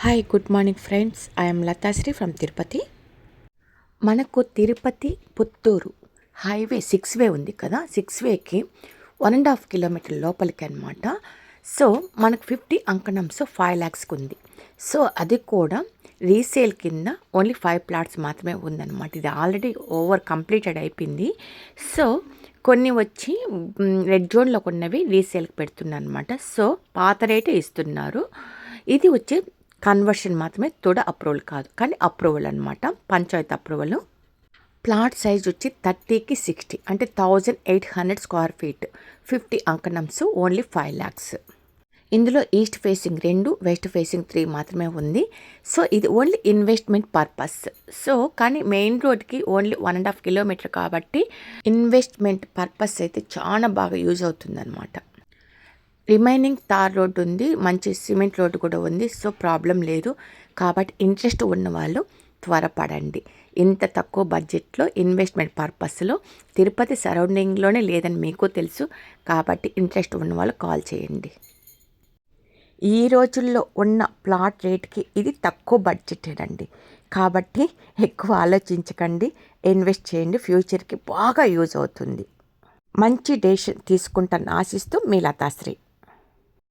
Hi good morning friends. I'm Lathasri from Tirupati. మనకు Tirupati Puttur highway 6 వే ఉంది కదా, 6 వేకి 1.5 కిలోమీటర్ లోపలికి అనమాట. సో మనకు 50 అంకణంస్ 5 lakhsకి ఉంది. సో అది కూడా రీసేల్ కింద ఓన్లీ 5 plots మాత్రమే ఉందన్నమాట. ఇది ఆల్రెడీ కంప్లీటెడ్ అయిపోయింది. సో కొన్ని వచ్చి రెడ్ జోన్లో ఉన్నవి రీసేల్కి పెడుతున్నారు అనమాట. సో పాత రేటే ఇస్తున్నారు. ఇది వచ్చి కన్వర్షన్ మాత్రమే, తోడ అప్రూవల్ కాదు, కానీ అప్రూవల్ అనమాట, పంచాయత్ అప్రూవల్. ప్లాట్ సైజ్ వచ్చి 30కి 60 అంటే 1800 స్క్వేర్ ఫీట్, 50 అంకణంస్, ఓన్లీ 5 lakhs. ఇందులో ఈస్ట్ ఫేసింగ్ 2, వెస్ట్ ఫేసింగ్ 3 మాత్రమే ఉంది. సో ఇది ఓన్లీ ఇన్వెస్ట్మెంట్ పర్పస్. సో కానీ మెయిన్ రోడ్కి ఓన్లీ 1.5 కిలోమీటర్ కాబట్టి ఇన్వెస్ట్మెంట్ పర్పస్ అయితే చాలా బాగా యూజ్ అవుతుందన్నమాట. రిమైనింగ్ తార్ రోడ్డు ఉంది, మంచి సిమెంట్ రోడ్డు కూడా ఉంది. సో ప్రాబ్లం లేదు. కాబట్టి ఇంట్రెస్ట్ ఉన్నవాళ్ళు త్వరపడండి. ఇంత తక్కువ బడ్జెట్లో ఇన్వెస్ట్మెంట్ పర్పస్లో తిరుపతి సరౌండింగ్లోనే లేదని మీకు తెలుసు. కాబట్టి ఇంట్రెస్ట్ ఉన్నవాళ్ళు కాల్ చేయండి. ఈ రోజుల్లో ఉన్న ప్లాట్ రేట్కి ఇది తక్కువ బడ్జెటెడ్ అండి. కాబట్టి ఎక్కువ ఆలోచించకండి, ఇన్వెస్ట్ చేయండి. ఫ్యూచర్కి బాగా యూజ్ అవుతుంది. మంచి డెసిషన్ తీసుకుంటాను ఆశిస్తూ మీ లతాశ్రీ.